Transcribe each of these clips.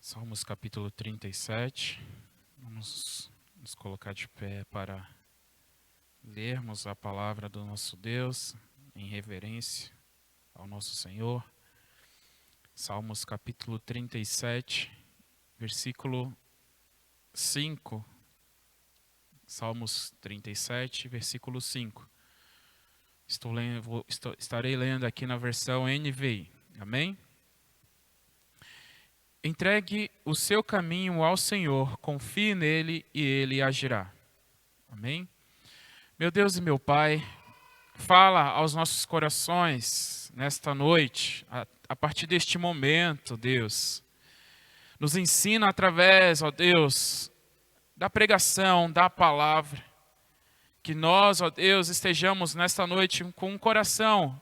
Salmos capítulo 37. Vamos nos colocar de pé para lermos a palavra do nosso Deus em reverência ao nosso Senhor. Salmos capítulo 37, versículo 5. Salmos 37, versículo 5. Estarei lendo aqui na versão NVI. Amém? Entregue o seu caminho ao Senhor, confie nele e ele agirá. Amém? Meu Deus e meu Pai, fala aos nossos corações nesta noite, a partir deste momento, Deus. Nos ensina através, ó Deus, da pregação, da palavra, que nós, ó Deus, estejamos nesta noite com um coração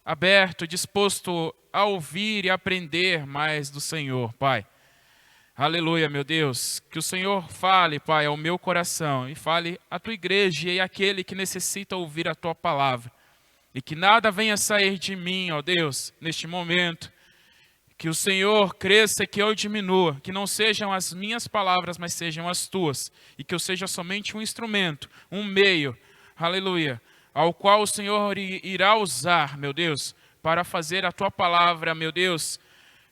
aberto, disposto a ouvir e aprender mais do Senhor, Pai. Aleluia, meu Deus. Que o Senhor fale, Pai, ao meu coração e fale à tua igreja e àquele que necessita ouvir a tua palavra. E que nada venha sair de mim, ó Deus, neste momento. Que o Senhor cresça e que eu diminua. Que não sejam as minhas palavras, mas sejam as tuas. E que eu seja somente um instrumento, um meio, aleluia, ao qual o Senhor irá usar, meu Deus, para fazer a tua palavra, meu Deus,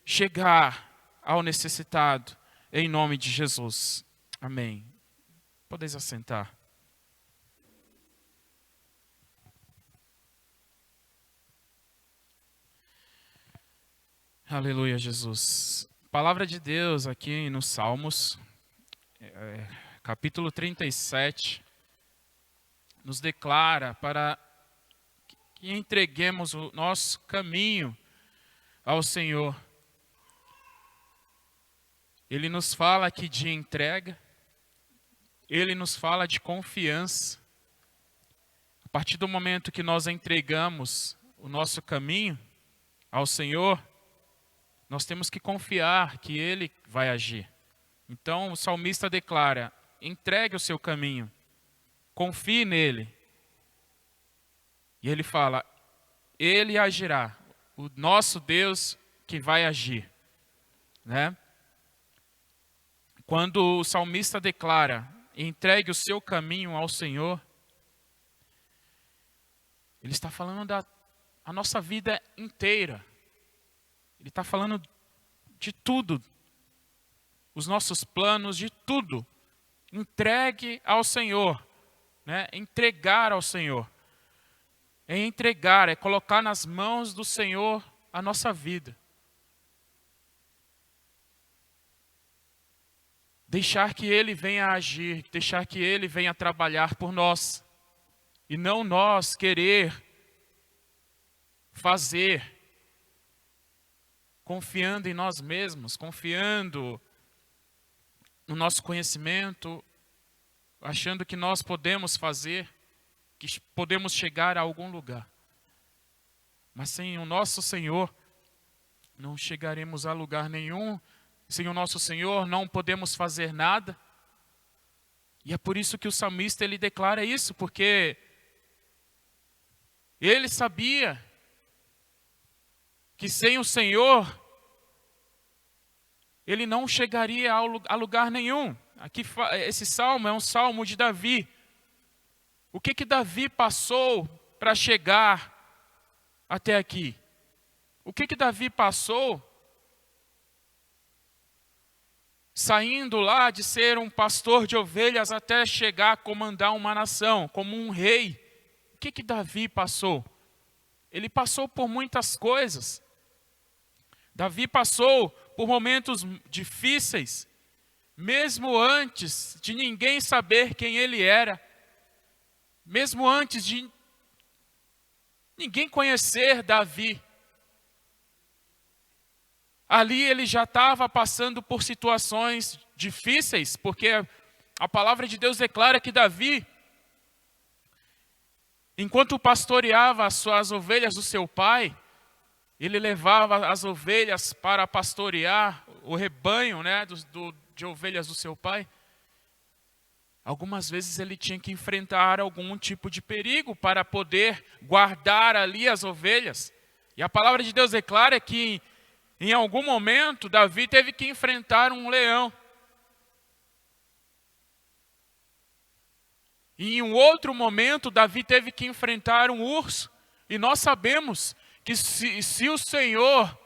chegar ao necessitado, em nome de Jesus. Amém. Podeis assentar. Aleluia, Jesus. Palavra de Deus aqui nos Salmos, capítulo 37, nos declara para que entreguemos o nosso caminho ao Senhor. Ele nos fala aqui de entrega, ele nos fala de confiança. A partir do momento que nós entregamos o nosso caminho ao Senhor, nós temos que confiar que Ele vai agir. Então o salmista declara: entregue o seu caminho, confie nele. E ele fala: Ele agirá, o nosso Deus que vai agir, né? Quando o salmista declara: entregue o seu caminho ao Senhor, ele está falando da nossa vida inteira. Ele está falando de tudo, os nossos planos, de tudo. Entregue ao Senhor, né? Entregar ao Senhor. É entregar, é colocar nas mãos do Senhor a nossa vida. Deixar que Ele venha agir, deixar que Ele venha trabalhar por nós. E não nós querer fazer, confiando em nós mesmos, confiando no nosso conhecimento, achando que nós podemos fazer, que podemos chegar a algum lugar. Mas sem o nosso Senhor, não chegaremos a lugar nenhum. Sem o nosso Senhor, não podemos fazer nada. E é por isso que o salmista ele declara isso, porque ele sabia que sem o Senhor, ele não chegaria a lugar nenhum. Aqui, esse salmo é um salmo de Davi. O que Davi passou para chegar até aqui? O que Davi passou saindo lá de ser um pastor de ovelhas até chegar a comandar uma nação, como um rei? O que Davi passou? Ele passou por muitas coisas. Davi passou por momentos difíceis, mesmo antes de ninguém saber quem ele era, mesmo antes de ninguém conhecer Davi. Ali ele já estava passando por situações difíceis, porque a palavra de Deus declara que Davi, enquanto pastoreava as ovelhas do seu pai, ele levava as ovelhas para pastorear o rebanho, né, de ovelhas do seu pai. Algumas vezes ele tinha que enfrentar algum tipo de perigo para poder guardar ali as ovelhas. E a palavra de Deus declara que Em algum momento, Davi teve que enfrentar um leão. E em um outro momento, Davi teve que enfrentar um urso. E nós sabemos que se o Senhor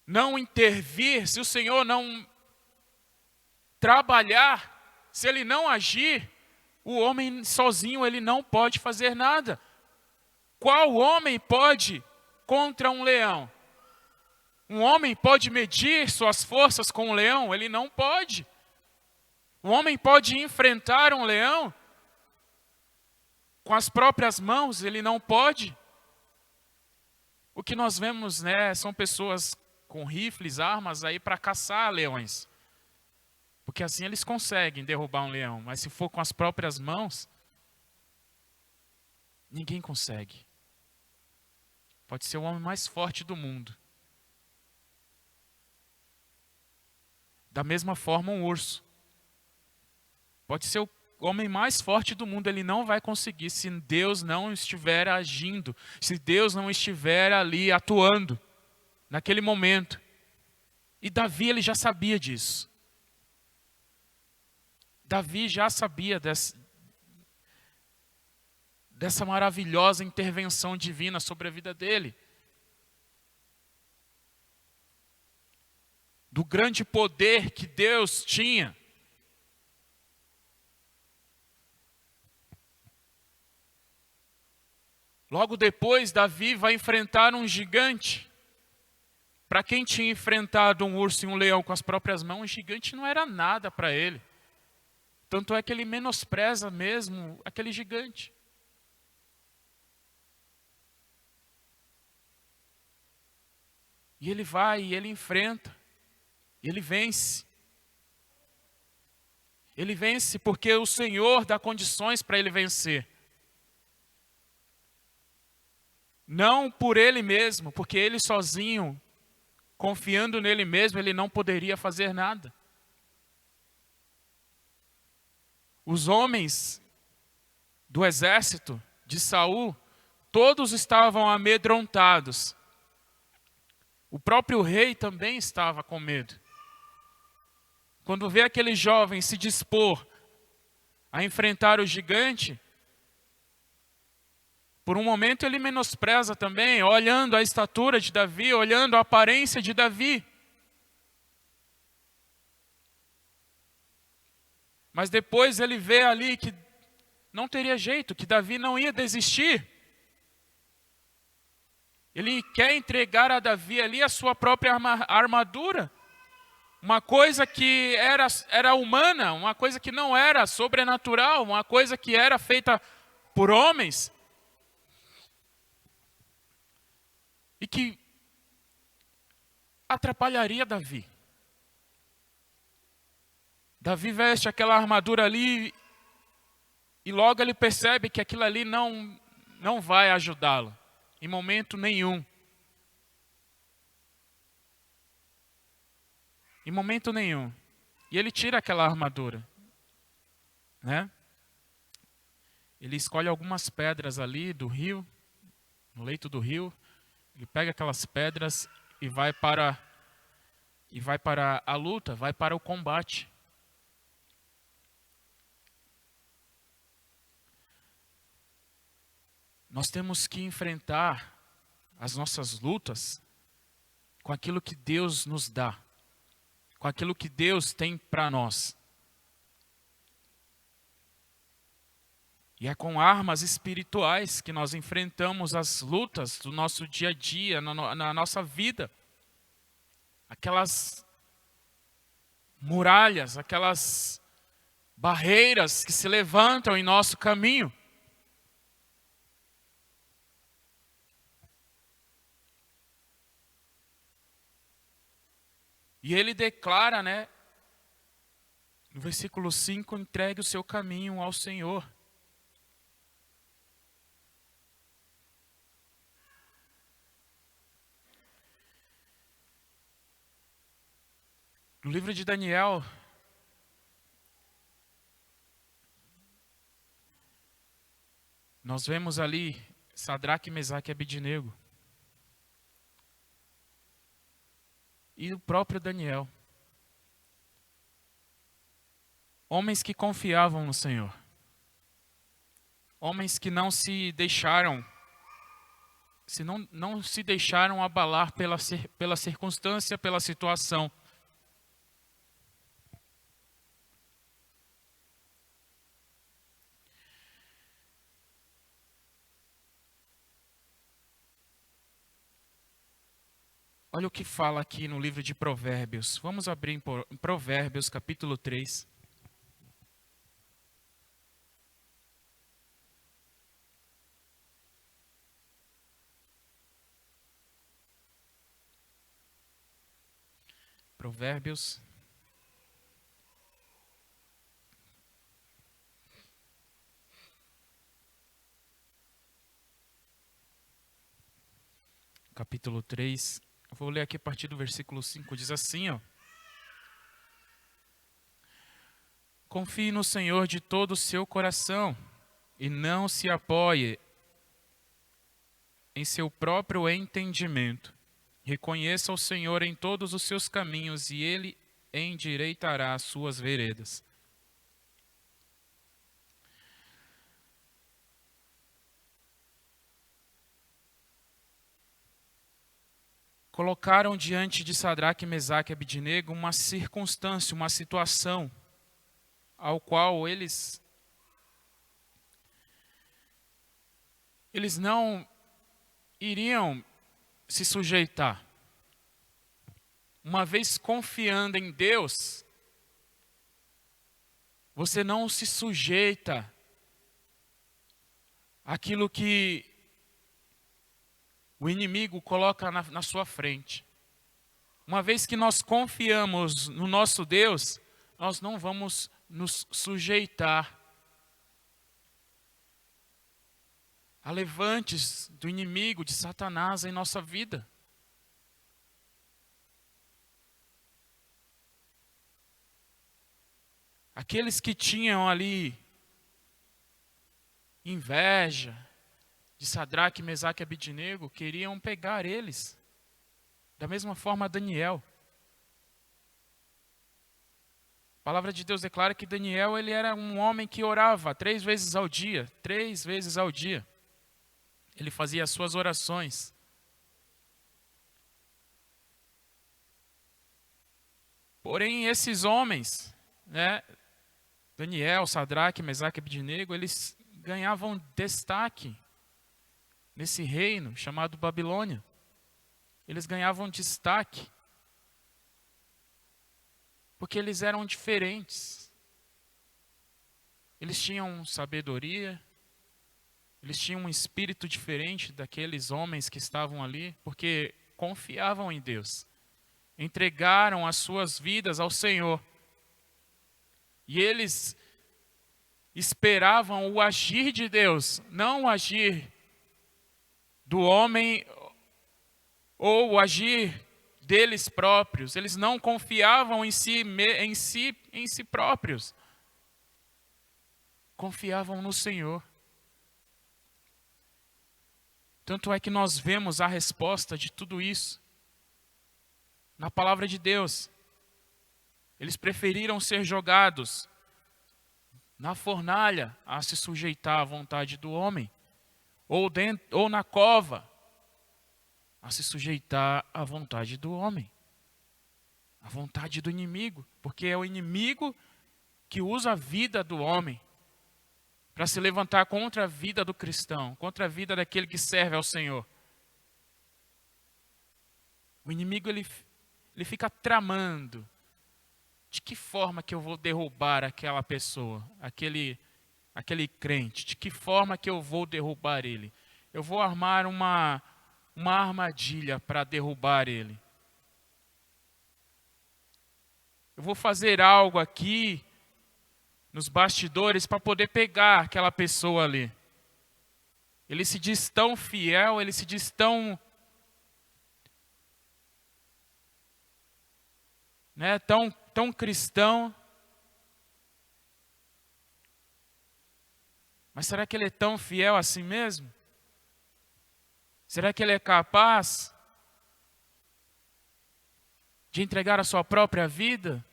não intervir, se o Senhor não trabalhar, se Ele não agir, o homem sozinho ele não pode fazer nada. Qual homem pode contra um leão? Um homem pode medir suas forças com um leão? Ele não pode. Um homem pode enfrentar um leão com as próprias mãos? Ele não pode. O que nós vemos, são pessoas com rifles, armas aí para caçar leões. Porque assim eles conseguem derrubar um leão. Mas se for com as próprias mãos, ninguém consegue. Pode ser o homem mais forte do mundo. Da mesma forma, um urso. Pode ser o homem mais forte do mundo, ele não vai conseguir se Deus não estiver agindo, se Deus não estiver ali atuando, naquele momento. E Davi, ele já sabia disso. Davi já sabia dessa maravilhosa intervenção divina sobre a vida dele. Do grande poder que Deus tinha. Logo depois, Davi vai enfrentar um gigante. Para quem tinha enfrentado um urso e um leão com as próprias mãos, o gigante não era nada para ele. Tanto é que ele menospreza mesmo aquele gigante. E ele vai, e ele enfrenta, e ele vence. Ele vence porque o Senhor dá condições para ele vencer. Não por ele mesmo, porque ele sozinho, confiando nele mesmo, ele não poderia fazer nada. Os homens do exército de Saul, todos estavam amedrontados. O próprio rei também estava com medo. Quando vê aquele jovem se dispor a enfrentar o gigante, por um momento ele menospreza também, olhando a estatura de Davi, olhando a aparência de Davi. Mas depois ele vê ali que não teria jeito, que Davi não ia desistir. Ele quer entregar a Davi ali a sua própria armadura. Uma coisa que era humana, uma coisa que não era sobrenatural, uma coisa que era feita por homens. E que atrapalharia Davi. Davi veste aquela armadura ali e logo ele percebe que aquilo ali não vai ajudá-lo, em momento nenhum. Em momento nenhum. E ele tira aquela armadura, Ele escolhe algumas pedras ali do rio, no leito do rio. Ele pega aquelas pedras e vai para a luta, vai para o combate. Nós temos que enfrentar as nossas lutas com aquilo que Deus nos dá, com aquilo que Deus tem para nós. E é com armas espirituais que nós enfrentamos as lutas do nosso dia a dia, na nossa vida. Aquelas muralhas, aquelas barreiras que se levantam em nosso caminho. E ele declara, no versículo 5, entregue o seu caminho ao Senhor. No livro de Daniel, nós vemos ali Sadraque, Mesaque e Abednego. e o próprio Daniel. Homens que confiavam no Senhor. Homens que não se deixaram, não se deixaram abalar pela circunstância, pela situação. Olha o que fala aqui no livro de Provérbios. Vamos abrir em Provérbios, capítulo 3. Provérbios. Capítulo 3. Vou ler aqui a partir do versículo 5. Diz assim, ó. Confie no Senhor de todo o seu coração e não se apoie em seu próprio entendimento. Reconheça o Senhor em todos os seus caminhos e Ele endireitará as suas veredas. Colocaram diante de Sadraque, Mesaque e Abidnego uma circunstância, uma situação, ao qual eles não iriam se sujeitar. Uma vez confiando em Deus, você não se sujeita àquilo que o inimigo coloca na sua frente. Uma vez que nós confiamos no nosso Deus, nós não vamos nos sujeitar a levantes do inimigo, de Satanás em nossa vida. Aqueles que tinham ali inveja de Sadraque, Mesaque e Abidnego queriam pegar eles. Da mesma forma Daniel. A palavra de Deus declara que Daniel ele era um homem que orava 3 vezes ao dia. 3 vezes ao dia. Ele fazia as suas orações. Porém, esses homens, Daniel, Sadraque, Mesaque e Abidnego, eles ganhavam destaque nesse reino chamado Babilônia. Eles ganhavam destaque porque eles eram diferentes. Eles tinham sabedoria, eles tinham um espírito diferente daqueles homens que estavam ali, porque confiavam em Deus. Entregaram as suas vidas ao Senhor. E eles esperavam o agir de Deus, não o agir do homem ou o agir deles próprios. Eles não confiavam em si próprios. Confiavam no Senhor. Tanto é que nós vemos a resposta de tudo isso na palavra de Deus. Eles preferiram ser jogados na fornalha a se sujeitar à vontade do homem, ou na cova a se sujeitar à vontade do homem, à vontade do inimigo, porque é o inimigo que usa a vida do homem para se levantar contra a vida do cristão, contra a vida daquele que serve ao Senhor. O inimigo ele fica tramando. De que forma que eu vou derrubar aquela pessoa, aquele crente? De que forma que eu vou derrubar ele? Eu vou armar uma armadilha para derrubar ele. Eu vou fazer algo aqui nos bastidores para poder pegar aquela pessoa ali. Ele se diz tão fiel, ele se diz tão cristão. Mas será que ele é tão fiel assim mesmo? Será que ele é capaz De entregar a sua própria vida?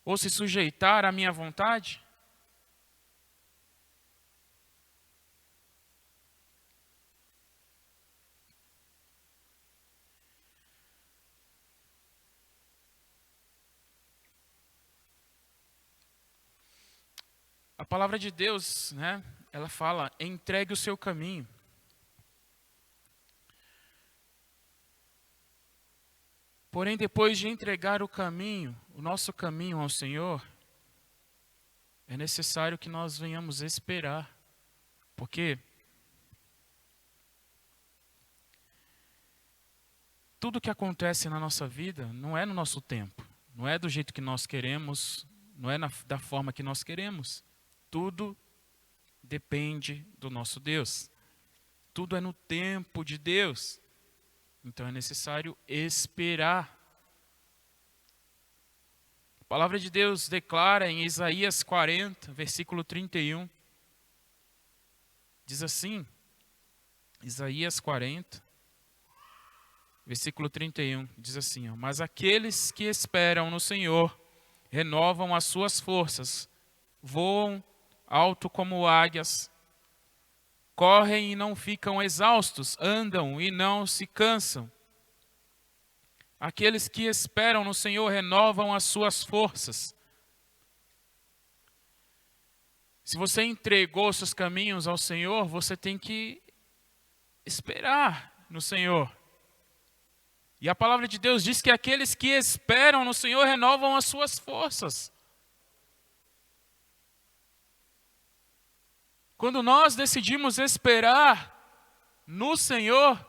Ou se sujeitar à minha vontade? A palavra de Deus, né, ela fala, entregue o seu caminho. Porém, depois de entregar o caminho, o nosso caminho ao Senhor, é necessário que nós venhamos esperar. Porque tudo que acontece na nossa vida não é no nosso tempo, não é do jeito que nós queremos, não é da forma que nós queremos. Tudo depende do nosso Deus. Tudo é no tempo de Deus. Então é necessário esperar. A palavra de Deus declara em Isaías 40, versículo 31. Diz assim, Isaías 40, versículo 31, diz assim, ó, mas aqueles que esperam no Senhor renovam as suas forças, voam alto como águias, correm e não ficam exaustos, andam e não se cansam. Aqueles que esperam no Senhor renovam as suas forças. Se você entregou seus caminhos ao Senhor, você tem que esperar no Senhor. E a palavra de Deus diz que aqueles que esperam no Senhor renovam as suas forças. Quando nós decidimos esperar no Senhor,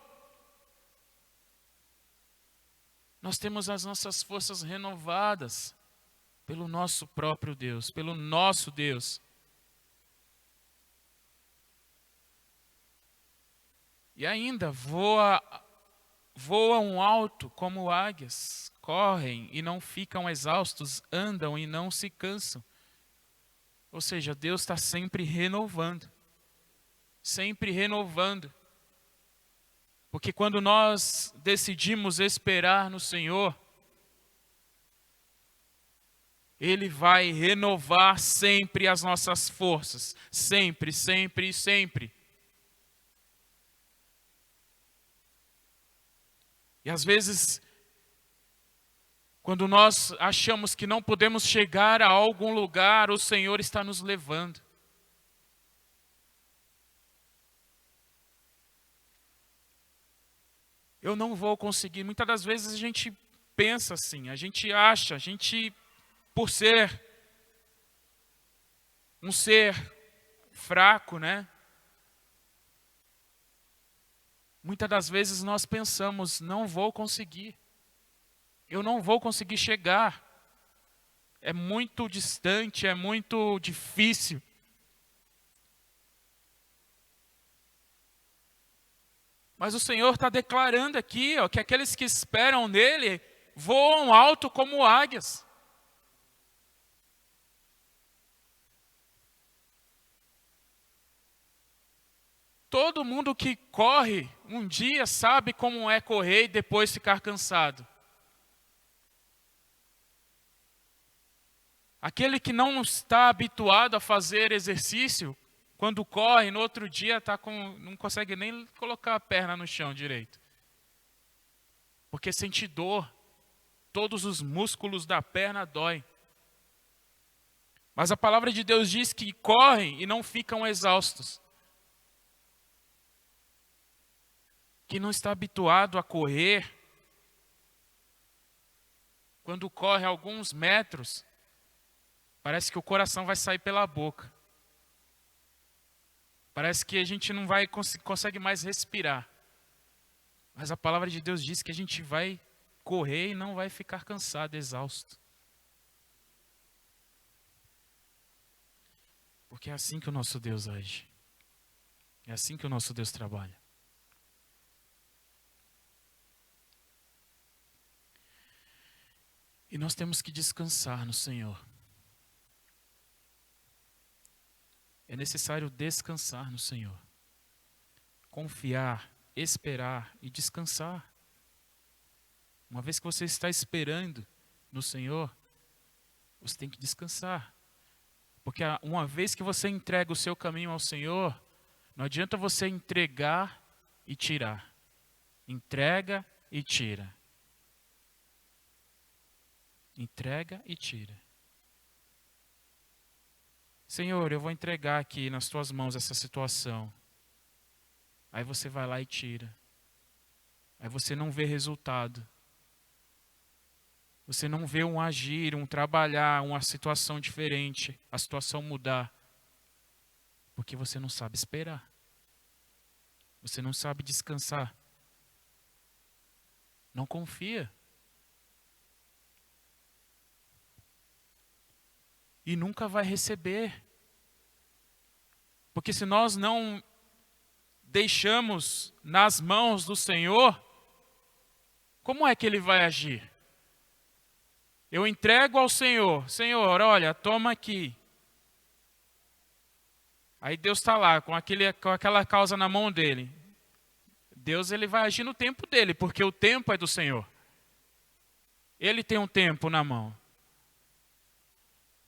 nós temos as nossas forças renovadas pelo nosso próprio Deus, pelo nosso Deus. E ainda voam alto como águias, correm e não ficam exaustos, andam e não se cansam. Ou seja, Deus está sempre renovando. Sempre renovando. Porque quando nós decidimos esperar no Senhor, Ele vai renovar sempre as nossas forças. Sempre, sempre e sempre. E às vezes, quando nós achamos que não podemos chegar a algum lugar, o Senhor está nos levando. Eu não vou conseguir. Muitas das vezes a gente pensa assim, a gente acha, por ser um ser fraco, né? Muitas das vezes nós pensamos, não vou conseguir. Eu não vou conseguir chegar. É muito distante, é muito difícil. Mas o Senhor está declarando aqui, ó, que aqueles que esperam nele voam alto como águias. Todo mundo que corre um dia sabe como é correr e depois ficar cansado. Aquele que não está habituado a fazer exercício, quando corre, no outro dia não consegue nem colocar a perna no chão direito. Porque sente dor. Todos os músculos da perna doem. Mas a palavra de Deus diz que correm e não ficam exaustos. Que não está habituado a correr, quando corre alguns metros, parece que o coração vai sair pela boca. Parece que a gente não vai consegue mais respirar. Mas a palavra de Deus diz que a gente vai correr e não vai ficar cansado, exausto. Porque é assim que o nosso Deus age. É assim que o nosso Deus trabalha. E nós temos que descansar no Senhor. É necessário descansar no Senhor. Confiar esperar e descansar. Uma vez que você está esperando no Senhor, você tem que descansar. Porque uma vez que você entrega o seu caminho ao Senhor, não adianta você entregar e tirar. Entrega e tira. Entrega e tira. Senhor, eu vou entregar aqui nas tuas mãos essa situação. Aí você vai lá e tira. Aí você não vê resultado. Você não vê um agir, um trabalhar, uma situação diferente, a situação mudar. Porque você não sabe esperar. Você não sabe descansar. Não confia. E nunca vai receber. Porque se nós não deixamos nas mãos do Senhor, como é que Ele vai agir? Eu entrego ao Senhor, Senhor, olha, toma aqui. Aí Deus está lá, com aquela causa na mão dele. Deus ele vai agir no tempo dele, porque o tempo é do Senhor. Ele tem um tempo na mão.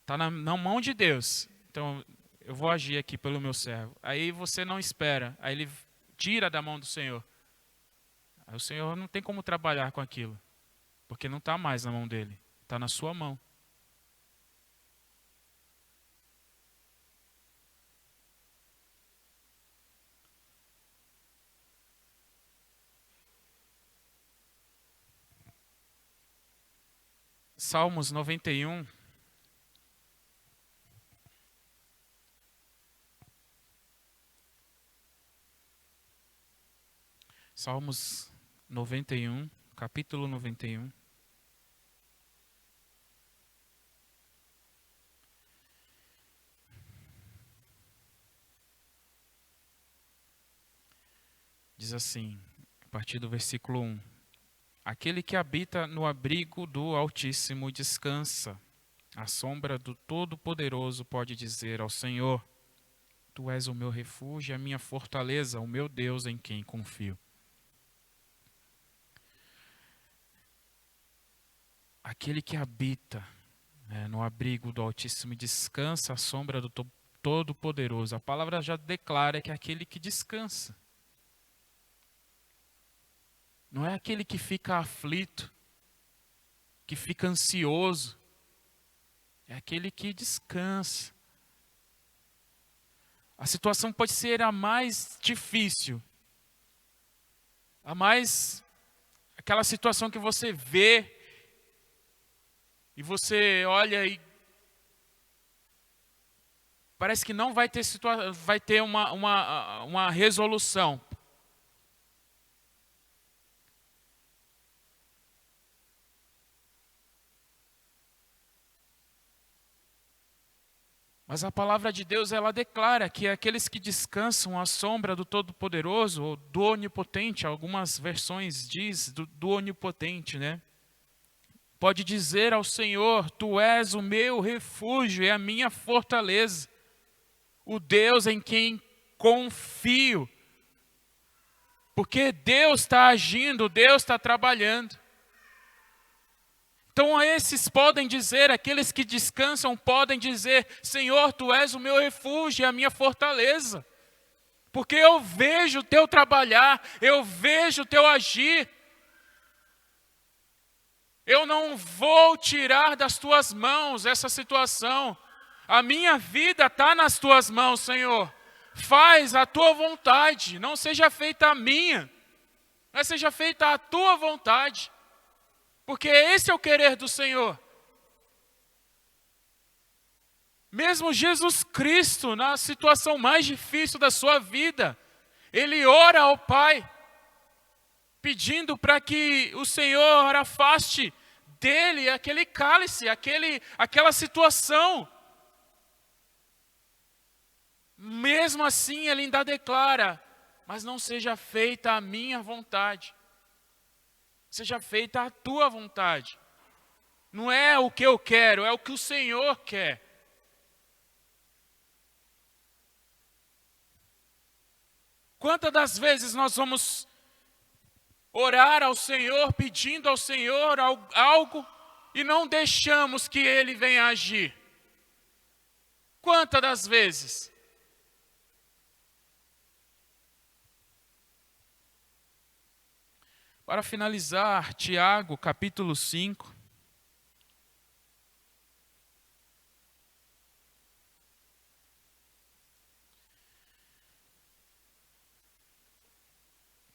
Está na mão de Deus. Então, eu vou agir aqui pelo meu servo. Aí você não espera. Aí ele tira da mão do Senhor. Aí o Senhor não tem como trabalhar com aquilo. Porque não está mais na mão dele. Está na sua mão. Salmos 91. Salmos 91, capítulo 91. Diz assim, a partir do versículo 1. Aquele que habita no abrigo do Altíssimo descansa. À sombra do Todo-Poderoso pode dizer ao Senhor: Tu és o meu refúgio, a minha fortaleza, o meu Deus em quem confio. Aquele que habita no abrigo do Altíssimo descansa à sombra do Todo-Poderoso. A palavra já declara que é aquele que descansa. Não é aquele que fica aflito, que fica ansioso. É aquele que descansa. A situação pode ser a mais difícil. Aquela situação que você vê e você olha e parece que não vai ter uma resolução. Mas a palavra de Deus, ela declara que aqueles que descansam à sombra do Todo-Poderoso, ou do Onipotente, algumas versões diz do Onipotente, né? Pode dizer ao Senhor: Tu és o meu refúgio e a minha fortaleza, o Deus em quem confio. Porque Deus está agindo, Deus está trabalhando. Então esses podem dizer, aqueles que descansam podem dizer: Senhor, Tu és o meu refúgio e a minha fortaleza. Porque eu vejo o Teu trabalhar, eu vejo o Teu agir. Eu não vou tirar das Tuas mãos essa situação. A minha vida está nas Tuas mãos, Senhor. Faz a Tua vontade, não seja feita a minha, mas seja feita a Tua vontade. Porque esse é o querer do Senhor. Mesmo Jesus Cristo, na situação mais difícil da sua vida, Ele ora ao Pai, pedindo para que o Senhor afaste dele aquele cálice, aquela situação. Mesmo assim, Ele ainda declara: mas não seja feita a minha vontade. Seja feita a tua vontade. Não é o que eu quero, é o que o Senhor quer. Quantas das vezes nós vamos orar ao Senhor, pedindo ao Senhor algo e não deixamos que Ele venha agir? Quantas das vezes? Para finalizar, Tiago, capítulo 5.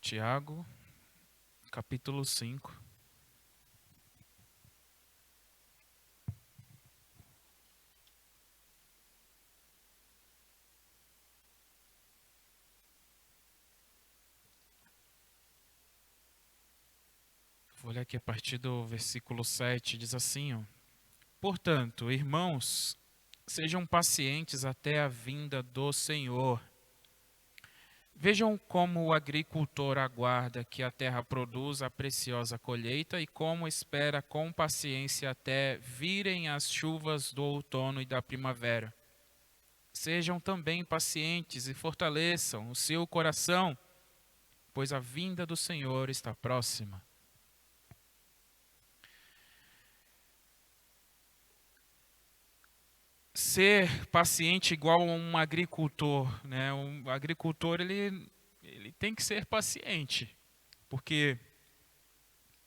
Tiago, capítulo 5. Vou ler aqui a partir do versículo 7, diz assim, ó: Portanto, irmãos, sejam pacientes até a vinda do Senhor. Vejam como o agricultor aguarda que a terra produza a preciosa colheita e como espera com paciência até virem as chuvas do outono e da primavera. Sejam também pacientes e fortaleçam o seu coração, pois a vinda do Senhor está próxima. Ser paciente igual a um agricultor, né? Um agricultor ele tem que ser paciente, porque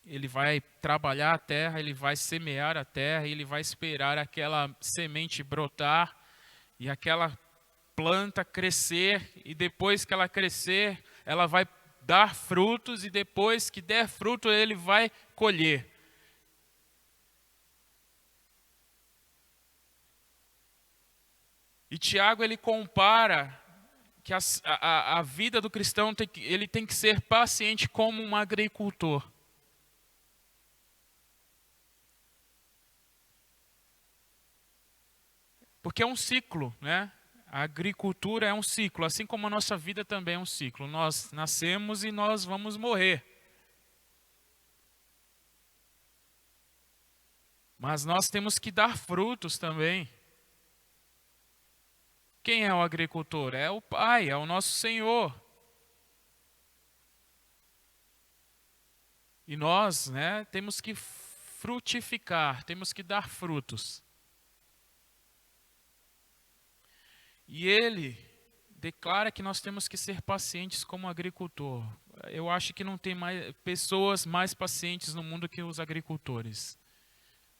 ele vai trabalhar a terra, ele vai semear a terra, ele vai esperar aquela semente brotar e aquela planta crescer, e depois que ela crescer, ela vai dar frutos, e depois que der fruto, ele vai colher. E Tiago, ele compara que a vida do cristão ele tem que ser paciente como um agricultor. Porque é um ciclo, né? A agricultura é um ciclo, assim como a nossa vida também é um ciclo. Nós nascemos e nós vamos morrer. Mas nós temos que dar frutos também. Quem é o agricultor? É o Pai, é o nosso Senhor. E nós, né, temos que frutificar, temos que dar frutos. E ele declara que nós temos que ser pacientes como agricultor. Eu acho que não tem pessoas mais pacientes no mundo que os agricultores,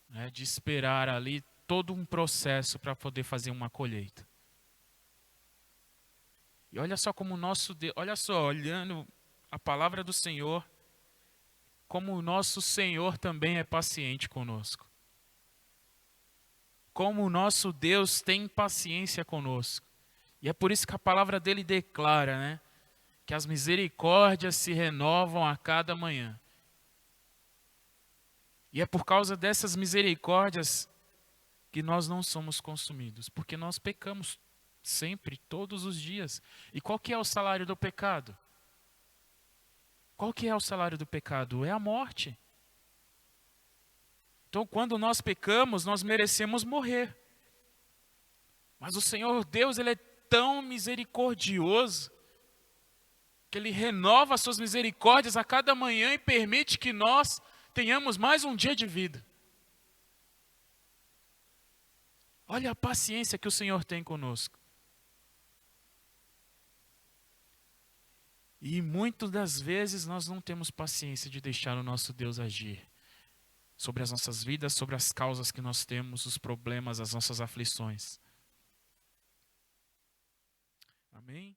né, de esperar ali todo um processo para poder fazer uma colheita. E olha só como o nosso Deus, olha só, olhando a palavra do Senhor, como o nosso Senhor também é paciente conosco. Como o nosso Deus tem paciência conosco. E é por isso que a palavra dele declara, né, que as misericórdias se renovam a cada manhã. E é por causa dessas misericórdias que nós não somos consumidos, porque nós pecamos sempre, todos os dias. E qual que é o salário do pecado? Qual que é o salário do pecado? É a morte. Então, quando nós pecamos, nós merecemos morrer. Mas o Senhor Deus, Ele é tão misericordioso, que Ele renova as suas misericórdias a cada manhã e permite que nós tenhamos mais um dia de vida. Olha a paciência que o Senhor tem conosco. E muitas das vezes nós não temos paciência de deixar o nosso Deus agir sobre as nossas vidas, sobre as causas que nós temos, os problemas, as nossas aflições. Amém?